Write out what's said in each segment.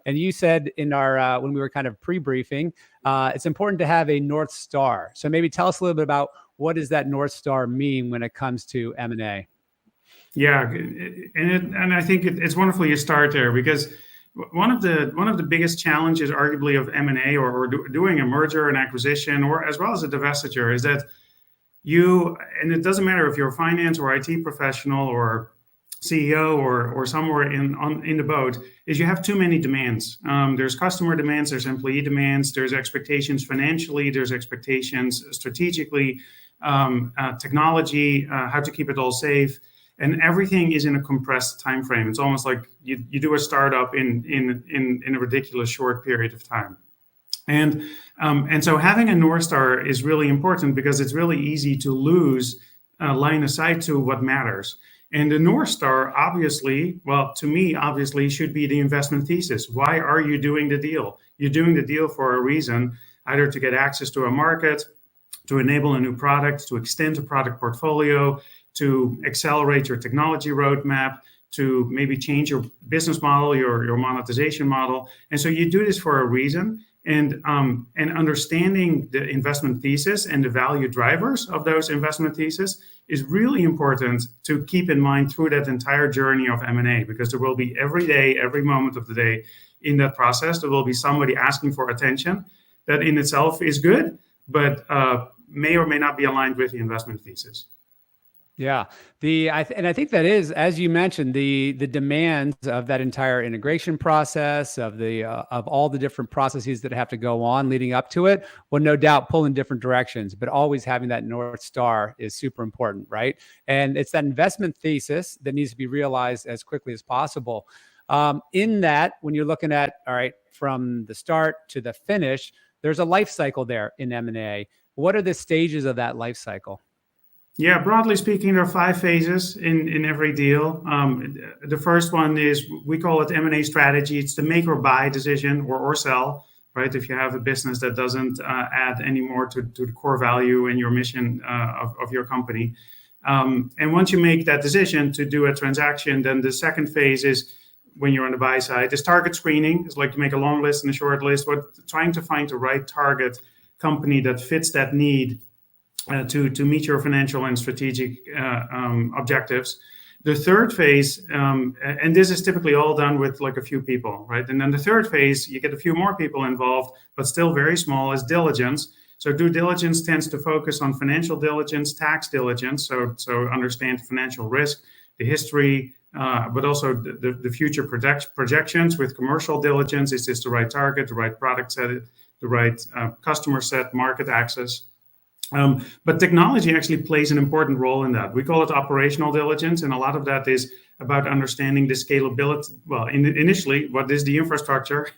And you said in our when we were kind of pre-briefing, it's important to have a North Star. So maybe tell us a little bit about what does that North Star mean when it comes to M&A? Yeah, and I think it's wonderful you start there, because one of the biggest challenges, arguably, of M&A or doing a merger and acquisition, or as well as a divestiture, is that and it doesn't matter if you're a finance or IT professional or CEO or somewhere in the boat, is you have too many demands. There's customer demands, there's employee demands, there's expectations financially, there's expectations strategically, technology, how to keep it all safe. And everything is in a compressed time frame. It's almost like you do a startup in a ridiculous short period of time. And so having a North Star is really important, because it's really easy to lose line of sight to what matters. And the North Star, obviously, to me, obviously, should be the investment thesis. Why are you doing the deal? You're doing the deal for a reason, either to get access to a market, to enable a new product, to extend a product portfolio, to accelerate your technology roadmap, to maybe change your business model, your monetization model. And so you do this for a reason. And understanding the investment thesis and the value drivers of those investment thesis is really important to keep in mind through that entire journey of M&A, because there will be every day, every moment of the day in that process, there will be somebody asking for attention that in itself is good, but may or may not be aligned with the investment thesis. Yeah, and I think that is, as you mentioned, the demands of that entire integration process, of all the different processes that have to go on leading up to it, will no doubt pull in different directions. But always having that North Star is super important, right? And it's that investment thesis that needs to be realized as quickly as possible. In that, when you're looking at, all right, from the start to the finish, there's a life cycle there in M&A. What are the stages of that life cycle? Yeah, broadly speaking, there are 5 phases in every deal. The first one is, we call it M&A strategy. It's the make or buy decision, or sell, right? If you have a business that doesn't add any more to the core value and your mission of your company. And once you make that decision to do a transaction, then the second phase is, when you're on the buy side, is target screening. It's like you make a long list and a short list, but trying to find the right target company that fits that need to meet your financial and strategic objectives. The third phase, and this is typically all done with like a few people, right? And then the third phase, you get a few more people involved, but still very small, is diligence. So due diligence tends to focus on financial diligence, tax diligence, so understand financial risk, the history, but also the future projections. With commercial diligence, is this the right target, the right product set, the right customer set, market access? But technology actually plays an important role in that. We call it operational diligence, and a lot of that is about understanding the scalability. Well, initially, what is the infrastructure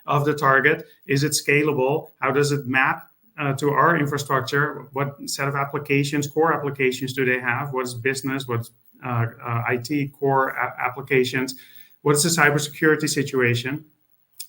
of the target? Is it scalable? How does it map to our infrastructure? What set of applications, core applications, do they have? What is business? What's IT core applications? What is the cybersecurity situation?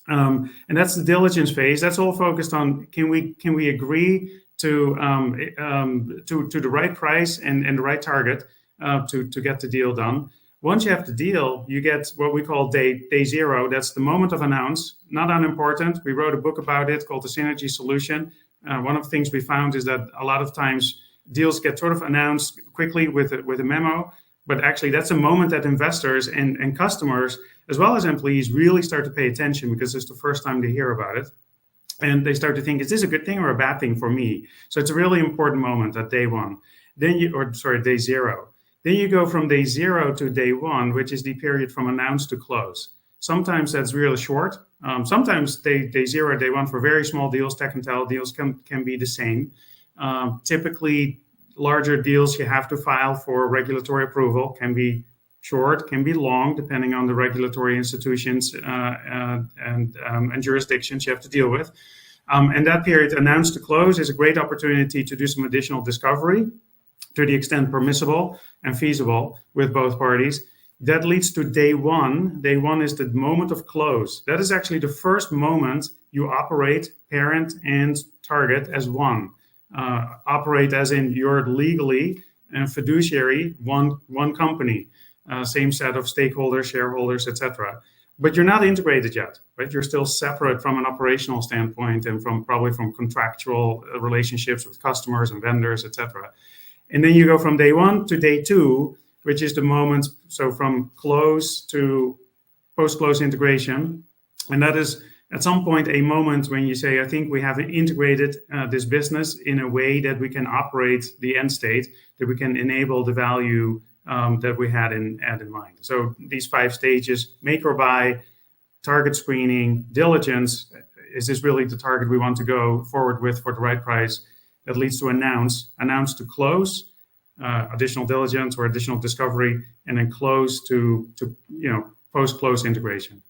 And that's the diligence phase. That's all focused on, can we agree to the right price and the right target to get the deal done. Once you have the deal, you get what we call day zero. That's the moment of announce. Not unimportant. We wrote a book about it called The Synergy Solution. One of the things we found is that a lot of times deals get sort of announced quickly with a memo, but actually that's a moment that investors and customers, as well as employees, really start to pay attention, because it's the first time they hear about it. And they start to think, is this a good thing or a bad thing for me? So it's a really important moment at day one. Day zero. Then you go from day zero to day one, which is the period from announce to close. Sometimes that's really short. Sometimes day zero, day one, for very small deals, tech and tele deals can be the same. Typically, larger deals you have to file for regulatory approval, can be short, can be long, depending on the regulatory institutions and jurisdictions you have to deal with. And that period, announce to close, is a great opportunity to do some additional discovery to the extent permissible and feasible with both parties. That leads to day one. Day one is the moment of close. That is actually the first moment you operate parent and target as one. Operate as in you're legally and fiduciary one company. Same set of stakeholders, shareholders, etc. but you're not integrated yet, right? You're still separate from an operational standpoint and probably from contractual relationships with customers and vendors, etc. And then you go from day one to day two, which is the moment, so from close to post-close integration. And that is at some point a moment when you say, I think we have integrated this business in a way that we can operate the end state, that we can enable the value that we had in mind. So these 5 stages: make or buy, target screening, diligence. Is this really the target we want to go forward with for the right price? That leads to announce to close, additional diligence or additional discovery, and then close to post-close integration.